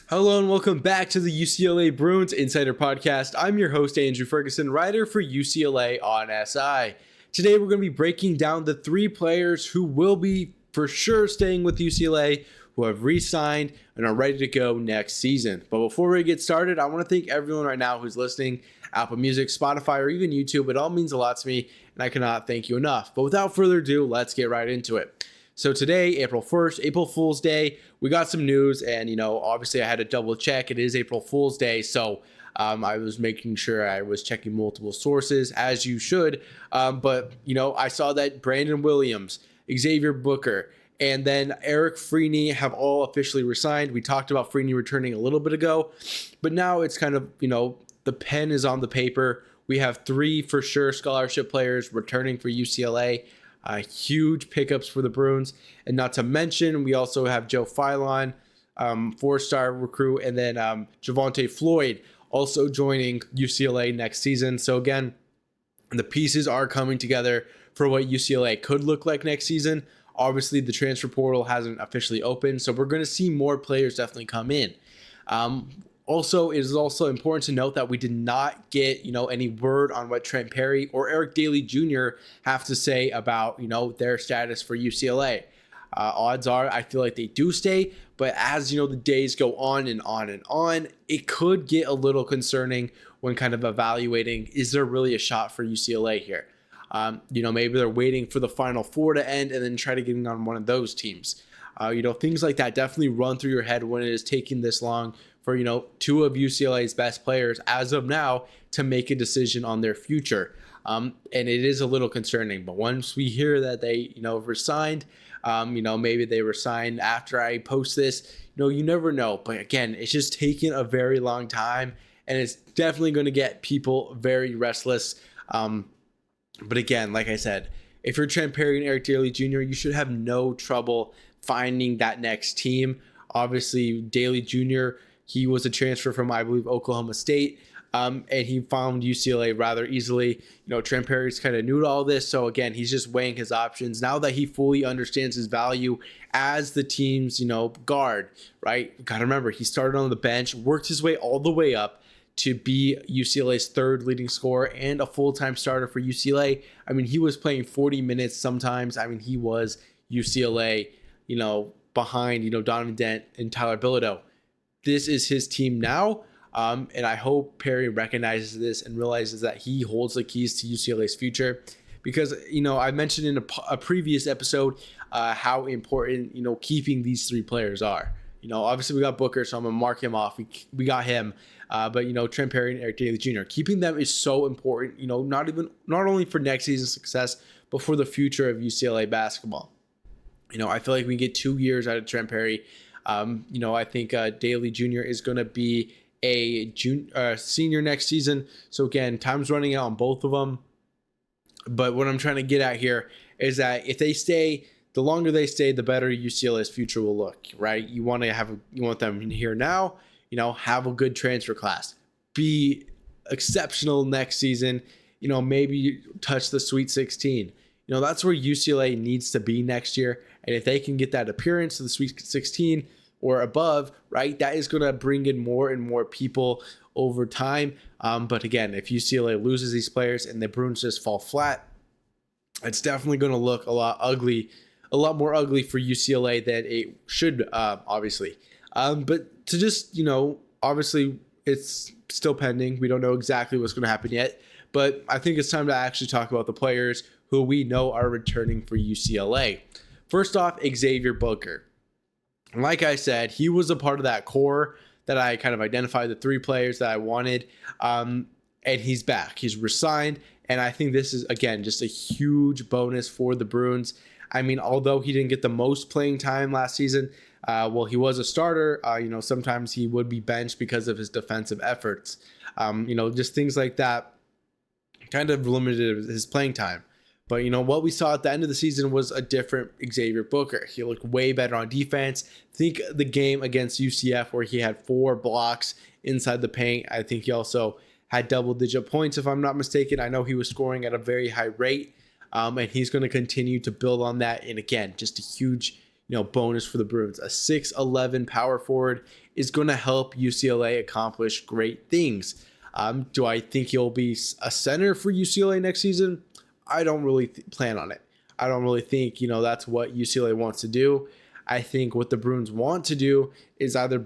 Hello and welcome back to the UCLA Bruins Insider Podcast. I'm your host, Andrew Ferguson, writer for UCLA on SI. Today we're going to be breaking down the three players who will be for sure staying with UCLA, who have re-signed and are ready to go next season. But before we get started, I want to thank everyone right now who's listening, Apple Music, Spotify, or even YouTube. It all means a lot to me, and I cannot thank you enough. But without further ado, let's get right into it. So today, April 1st, April Fool's Day, we got some news, and, obviously I had to double check. It is April Fool's Day, so I was making sure I was checking multiple sources, as you should. But I saw that Brandon Williams, Xavier Booker, and then Eric Freeney have all officially resigned. We talked about Freeney returning a little bit ago, but now it's kind of, the pen is on the paper. We have three for sure scholarship players returning for UCLA. Huge pickups for the Bruins. And not to mention, we also have Joe Philon, four-star recruit, and then Javonte Floyd also joining UCLA next season. So again, the pieces are coming together for what UCLA could look like next season. Obviously, the transfer portal hasn't officially opened, so we're going to see more players definitely come in. Also, it is also important to note that we did not get, any word on what Trent Perry or Eric Daly Jr. have to say about, their status for UCLA. Odds are, I feel like they do stay, but as, the days go on and on and on, it could get a little concerning when kind of evaluating, is there really a shot for UCLA here? Maybe they're waiting for the Final Four to end and then try to get in on one of those teams. Things like that definitely run through your head when it is taking this long for, two of UCLA's best players as of now to make a decision on their future. And it is a little concerning, but once we hear that they, resigned, maybe they resigned after I post this, you never know. But again, it's just taking a very long time and it's definitely going to get people very restless. But again, like I said, if you're Trent Perry and Eric Daly Jr., you should have no trouble finding that next team. Obviously, Daly Jr., he was a transfer from, I believe, Oklahoma State, and he found UCLA rather easily. Trent Perry's kind of new to all this, so again, he's just weighing his options. Now that he fully understands his value as the team's, guard, right? You got to remember, he started on the bench, worked his way all the way up to be UCLA's third leading scorer and a full-time starter for UCLA. I mean, he was playing 40 minutes sometimes. I mean, he was UCLA, behind, Donovan Dent and Tyler Bilodeau. This is his team now, and I hope Perry recognizes this and realizes that he holds the keys to UCLA's future because, I mentioned in a previous episode how important, keeping these three players are. Obviously we got Booker, so I'm going to mark him off. We got him. But, Trent Perry and Eric Daly Jr., keeping them is so important, not only for next season's success, but for the future of UCLA basketball. I feel like we get 2 years out of Trent Perry. I think Daly Jr. is going to be a senior next season. So again, time's running out on both of them. But what I'm trying to get at here is that if they stay, the longer they stay, the better UCLA's future will look, right? You want them here now, have a good transfer class, be exceptional next season, maybe touch the Sweet 16. That's where UCLA needs to be next year. And if they can get that appearance to the Sweet 16 or above, right, that is going to bring in more and more people over time. But again, if UCLA loses these players and the Bruins just fall flat, it's definitely going to look a lot more ugly for UCLA than it should, obviously. But to just, obviously it's still pending. We don't know exactly what's going to happen yet. But I think it's time to actually talk about the players who we know are returning for UCLA. First off, Xavier Booker. Like I said, he was a part of that core that I kind of identified, the three players that I wanted. And he's back. He's resigned. And I think this is, again, just a huge bonus for the Bruins. I mean, although he didn't get the most playing time last season, he was a starter. Sometimes he would be benched because of his defensive efforts. Just things like that kind of limited his playing time. But, what we saw at the end of the season was a different Xavier Booker. He looked way better on defense. Think the game against UCF where he had 4 blocks inside the paint. I think he also had double-digit points, if I'm not mistaken. I know he was scoring at a very high rate, and he's going to continue to build on that. And again, just a huge, bonus for the Bruins. A 6'11" power forward is going to help UCLA accomplish great things. Do I think he'll be a center for UCLA next season? I don't really plan on it. I don't really think, that's what UCLA wants to do. I think what the Bruins want to do is either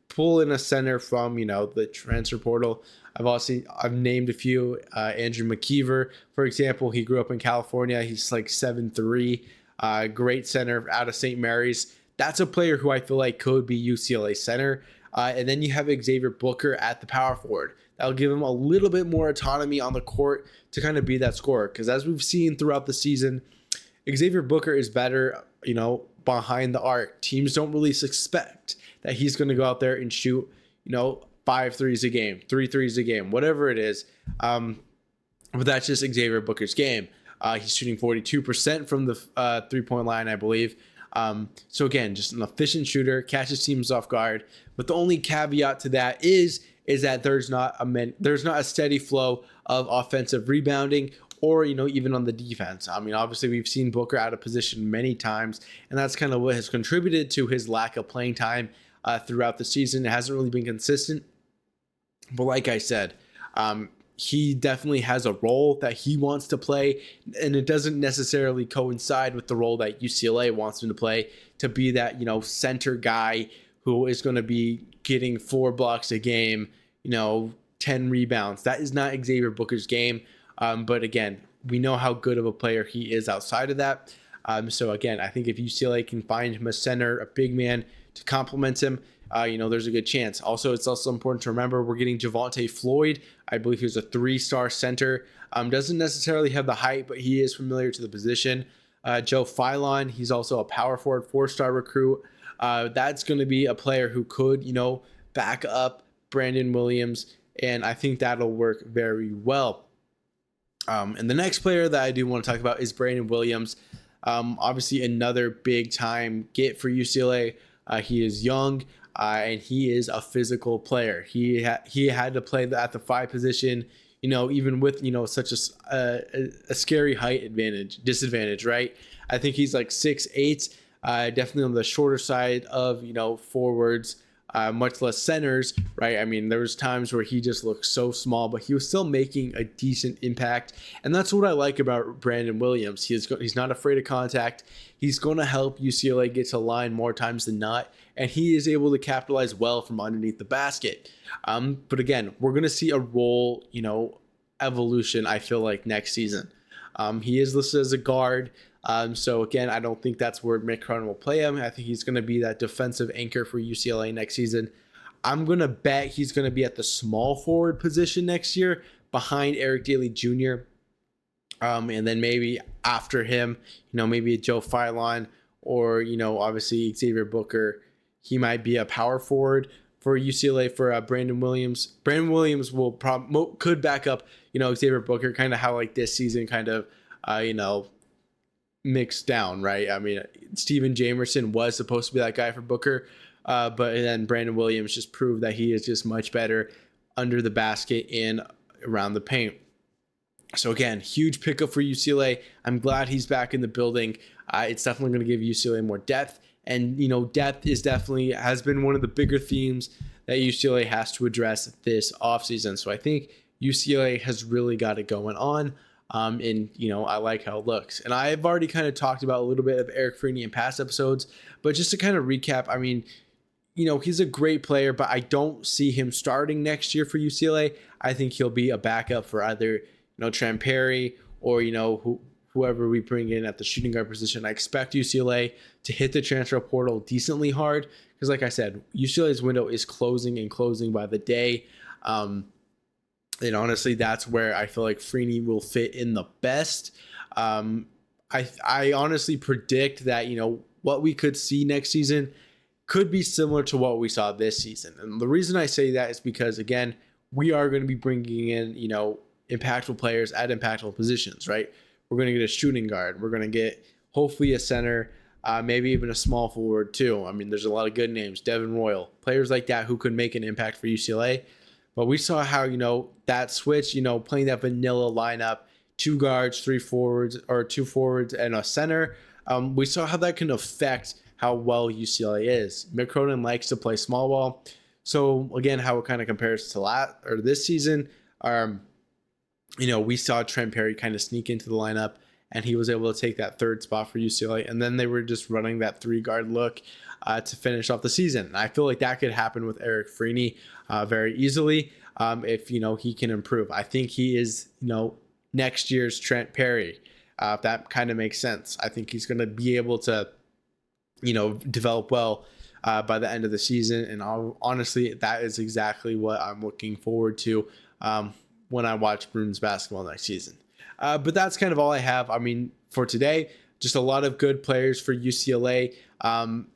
pull in a center from, the transfer portal. I've named a few. Andrew McKeever, for example, he grew up in California. He's like 7'3", great center out of St. Mary's. That's a player who I feel like could be UCLA center. And then you have Xavier Booker at the power forward. That'll give him a little bit more autonomy on the court to kind of be that scorer. Because as we've seen throughout the season, Xavier Booker is better, behind the arc. Teams don't really suspect that he's going to go out there and shoot, 5 threes a game, 3 threes a game, whatever it is. But that's just Xavier Booker's game. He's shooting 42% from the 3-point line, I believe. So again, just an efficient shooter, catches teams off guard. But the only caveat to that is that there's not a steady flow of offensive rebounding or, even on the defense. I mean, obviously we've seen Booker out of position many times, and that's kind of what has contributed to his lack of playing time throughout the season. It hasn't really been consistent. But like I said, he definitely has a role that he wants to play, and it doesn't necessarily coincide with the role that UCLA wants him to play, to be that, center guy who is going to be getting 4 blocks a game, 10 rebounds. That is not Xavier Booker's game. But again, we know how good of a player he is outside of that. So again, I think if UCLA can find him a center, a big man to complement him, there's a good chance. Also, it's also important to remember we're getting Javonte Floyd. I believe he's a 3-star center. Doesn't necessarily have the height, but he is familiar to the position. Joe Philon, he's also a power forward, 4-star recruit. That's going to be a player who could, back up Brandon Williams, and I think that'll work very well. And the next player that I do want to talk about is Brandon Williams. Obviously, another big time get for UCLA. He is young. And he is a physical player. He had to play at the 5 position, even with, such a scary height disadvantage, right? I think he's like 6'8", definitely on the shorter side of, forwards, much less centers, right? I mean, there was times where he just looked so small, but he was still making a decent impact. And that's what I like about Brandon Williams. He's not afraid of contact. He's going to help UCLA get to line more times than not, and he is able to capitalize well from underneath the basket. But again, we're going to see a role, evolution, I feel like, next season. He is listed as a guard. So again, I don't think that's where Mick Cronin will play him. I think he's going to be that defensive anchor for UCLA next season. I'm going to bet he's going to be at the small forward position next year behind Eric Daly Jr. And then maybe after him, maybe a Joe Philon or, obviously Xavier Booker. He might be a power forward for UCLA for Brandon Williams. Brandon Williams could back up, Xavier Booker, kind of how like this season kind of, mixed down, right? I mean, Steven Jamerson was supposed to be that guy for Booker, but then Brandon Williams just proved that he is just much better under the basket and around the paint. So again, huge pickup for UCLA. I'm glad he's back in the building. It's definitely going to give UCLA more depth, and depth has been one of the bigger themes that UCLA has to address this offseason. So I think UCLA has really got it going on. And I like how it looks. And I've already kind of talked about a little bit of Eric Freeney in past episodes, but just to kind of recap, I mean, he's a great player, but I don't see him starting next year for UCLA. I think he'll be a backup for either, Trent Perry or, whoever we bring in at the shooting guard position. I expect UCLA to hit the transfer portal decently hard because, like I said, UCLA's window is closing and closing by the day. And honestly, that's where I feel like Freeney will fit in the best. I honestly predict that, what we could see next season could be similar to what we saw this season. And the reason I say that is because, again, we are going to be bringing in, impactful players at impactful positions, right? We're going to get a shooting guard. We're going to get hopefully a center, maybe even a small forward too. I mean, there's a lot of good names, Devin Royal, players like that who could make an impact for UCLA. But we saw how, that switch, playing that vanilla lineup, 2 guards, 3 forwards, or 2 forwards and a center. We saw how that can affect how well UCLA is. Mick Cronin likes to play small ball. So again, how it kind of compares to this season, we saw Trent Perry kind of sneak into the lineup, and he was able to take that third spot for UCLA. And then they were just running that 3-guard look to finish off the season. And I feel like that could happen with Eric Freeney very easily if he can improve. I think he is next year's Trent Perry. If that kind of makes sense. I think he's going to be able to develop well by the end of the season. And honestly, that is exactly what I'm looking forward to when I watch Bruins basketball next season. But that's kind of all I have. I mean, for today, just a lot of good players for UCLA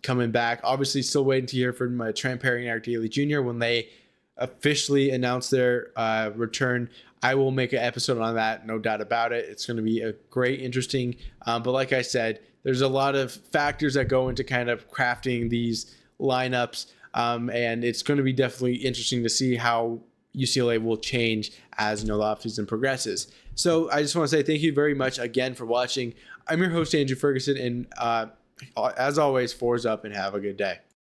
coming back. Obviously, still waiting to hear from Trent Perry and Eric Daly Jr. when they officially announce their return. I will make an episode on that, no doubt about it. It's going to be a great, interesting. But like I said, there's a lot of factors that go into kind of crafting these lineups. And it's going to be definitely interesting to see how UCLA will change as the offseason progresses. So I just want to say thank you very much again for watching. I'm your host, Andrew Ferguson, and as always, fours up and have a good day.